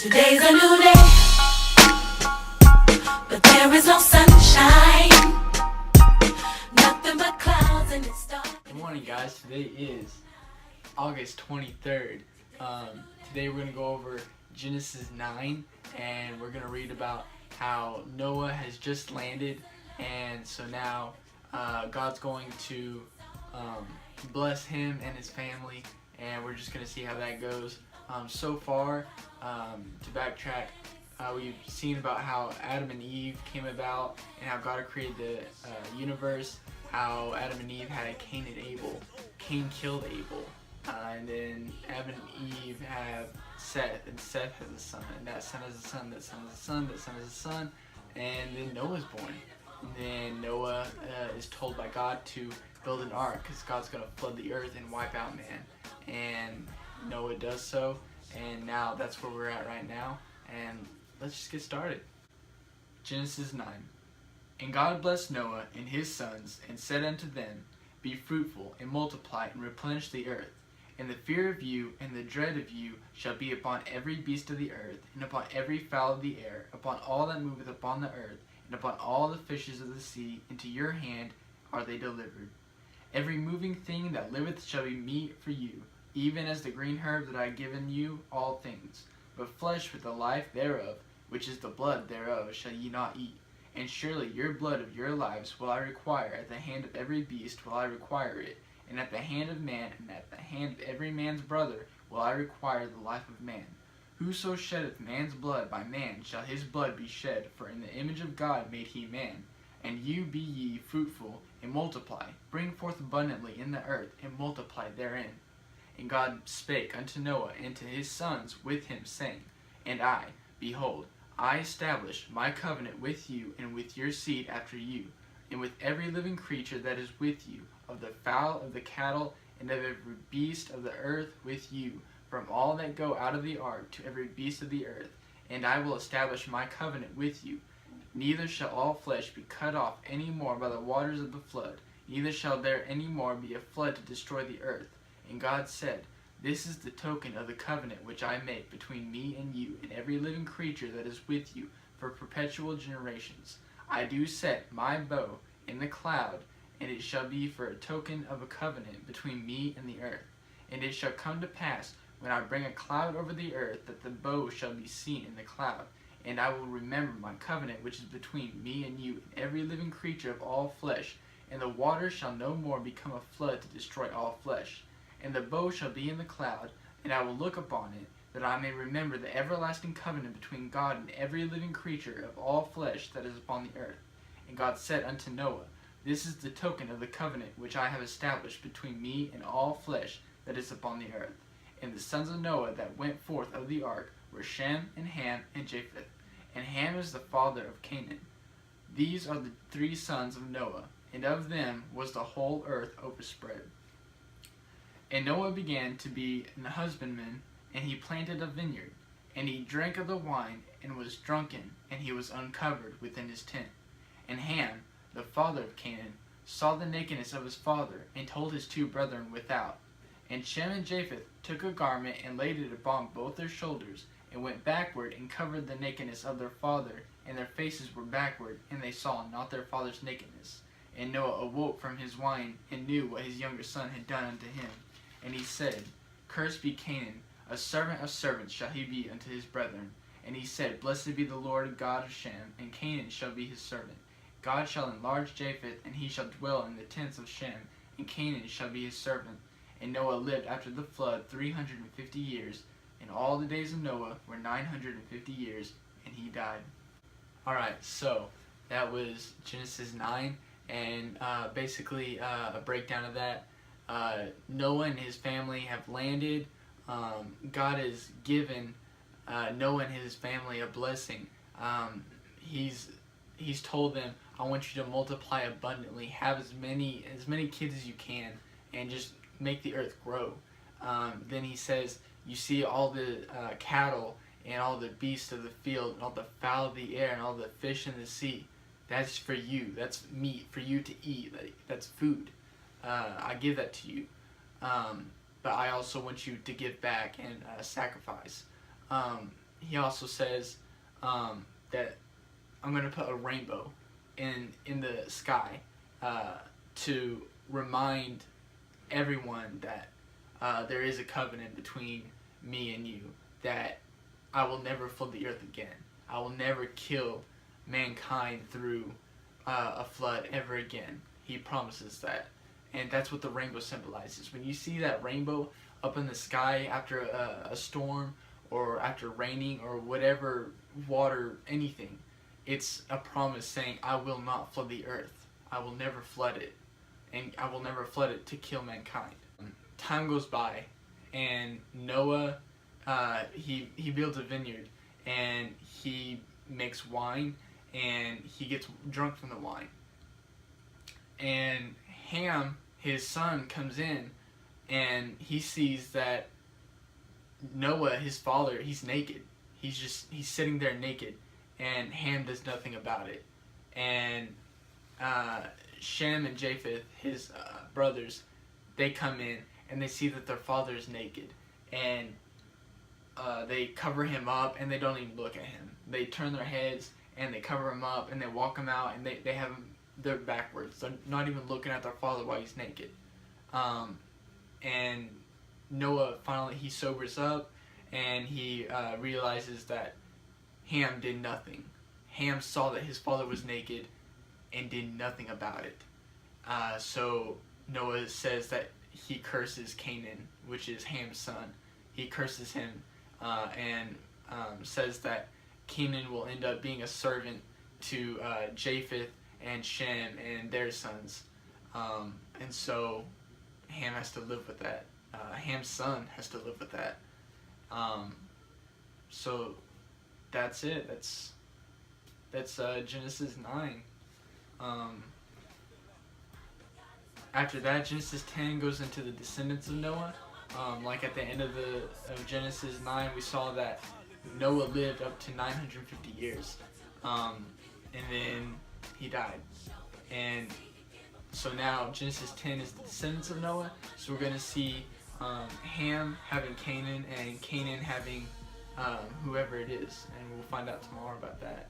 Today's a new day, but there is no sunshine. Nothing but clouds and it's dark. Good morning, guys. Today is August 23rd. Today we're going to go over Genesis 9, and we're going to read about how Noah has just landed, and so now God's going to bless him and his family, and we're just going to see how that goes. So far, to backtrack, we've seen about how Adam and Eve came about and how God created the universe, how Adam and Eve had Cain and Abel. Cain killed Abel, and then Adam and Eve have Seth, and Seth has a son, and that son has a son, that son has a son, that son has a son, and then Noah's born. And then Noah is told by God to build an ark because God's going to flood the earth and wipe out man. And Noah does so, and now that's where we're at right now, and let's just get started. Genesis 9. And God blessed Noah and his sons, and said unto them, Be fruitful, and multiply, and replenish the earth. And the fear of you and the dread of you shall be upon every beast of the earth, and upon every fowl of the air, upon all that moveth upon the earth, and upon all the fishes of the sea. Into your hand are they delivered. Every moving thing that liveth shall be meat for you, even as the green herb that I have given you all things. But flesh with the life thereof, which is the blood thereof, shall ye not eat. And surely your blood of your lives will I require. At the hand of every beast will I require it, and at the hand of man, and at the hand of every man's brother will I require the life of man. Whoso sheddeth man's blood, by man shall his blood be shed, for in the image of God made he man. And you be ye fruitful, and multiply, bring forth abundantly in the earth, and multiply therein. And God spake unto Noah and to his sons with him, saying, And I, behold, I establish my covenant with you and with your seed after you, and with every living creature that is with you, of the fowl, of the cattle, and of every beast of the earth with you, from all that go out of the ark to every beast of the earth. And I will establish my covenant with you. Neither shall all flesh be cut off any more by the waters of the flood, neither shall there any more be a flood to destroy the earth. And God said, This is the token of the covenant which I make between me and you and every living creature that is with you for perpetual generations. I do set my bow in the cloud, and it shall be for a token of a covenant between me and the earth. And it shall come to pass, when I bring a cloud over the earth, that the bow shall be seen in the cloud. And I will remember my covenant which is between me and you and every living creature of all flesh. And the waters shall no more become a flood to destroy all flesh. And the bow shall be in the cloud, and I will look upon it, that I may remember the everlasting covenant between God and every living creature of all flesh that is upon the earth. And God said unto Noah, This is the token of the covenant which I have established between me and all flesh that is upon the earth. And the sons of Noah that went forth of the ark were Shem, and Ham, and Japheth. And Ham is the father of Canaan. These are the three sons of Noah, and of them was the whole earth overspread. And Noah began to be an husbandman, and he planted a vineyard. And he drank of the wine, and was drunken, and he was uncovered within his tent. And Ham, the father of Canaan, saw the nakedness of his father, and told his two brethren without. And Shem and Japheth took a garment, and laid it upon both their shoulders, and went backward, and covered the nakedness of their father, and their faces were backward, and they saw not their father's nakedness. And Noah awoke from his wine, and knew what his younger son had done unto him. And he said, Cursed be Canaan, a servant of servants shall he be unto his brethren. And he said, Blessed be the Lord God of Shem, and Canaan shall be his servant. God shall enlarge Japheth, and he shall dwell in the tents of Shem, and Canaan shall be his servant. And Noah lived after the flood 350 years, and all the days of Noah were 950 years, and he died. Alright, so that was Genesis 9, and basically a breakdown of that. Noah and his family have landed. God has given Noah and his family a blessing. He's told them, I want you to multiply abundantly, have as many kids as you can, and just make the earth grow. Then he says, you see all the cattle and all the beasts of the field and all the fowl of the air and all the fish in the sea. That's for you. That's meat for you to eat. That's food. I give that to you, but I also want you to give back and sacrifice. he also says that I'm going to put a rainbow in the sky to remind everyone that there is a covenant between me and you, that I will never flood the earth again. I will never kill mankind through a flood ever again. He promises that. And that's what the rainbow symbolizes. When you see that rainbow up in the sky after a storm or after raining or whatever, water, anything, it's a promise saying, I will not flood the earth. I will never flood it. And I will never flood it to kill mankind. Time goes by, and Noah, he builds a vineyard, and he makes wine, and he gets drunk from the wine. And Ham, his son, comes in, and he sees that Noah, his father, he's naked. He's sitting there naked, and Ham does nothing about it. And Shem and Japheth, his brothers, they come in, and they see that their father is naked, and they cover him up, and they don't even look at him. They turn their heads, and they cover him up, and they walk him out, and they have him, they're backwards. They're not even looking at their father while he's naked. And Noah finally, he sobers up, and he realizes that Ham did nothing. Ham saw that his father was naked and did nothing about it. So Noah says that he curses Canaan, which is Ham's son. He curses him and says that Canaan will end up being a servant to Japheth and Shem and their sons. And so Ham has to live with that. Ham's son has to live with that. So that's it. That's Genesis 9. After that, Genesis 10 goes into the descendants of Noah. Like at the end of Genesis 9, we saw that Noah lived up to 950 years, and then he died. And so now Genesis 10 is the descendants of Noah. So we're gonna see Ham having Canaan, and Canaan having whoever it is, and we'll find out tomorrow about that.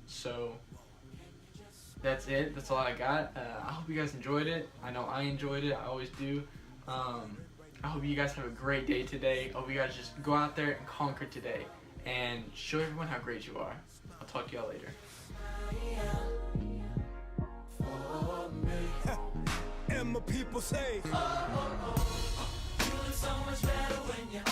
So that's it. That's all I got. I hope you guys enjoyed it. I know I enjoyed it. I always do. I hope you guys have a great day today. I hope you guys just go out there and conquer today and show everyone how great you are. I'll talk to y'all later. And my people say, You look so much better when you're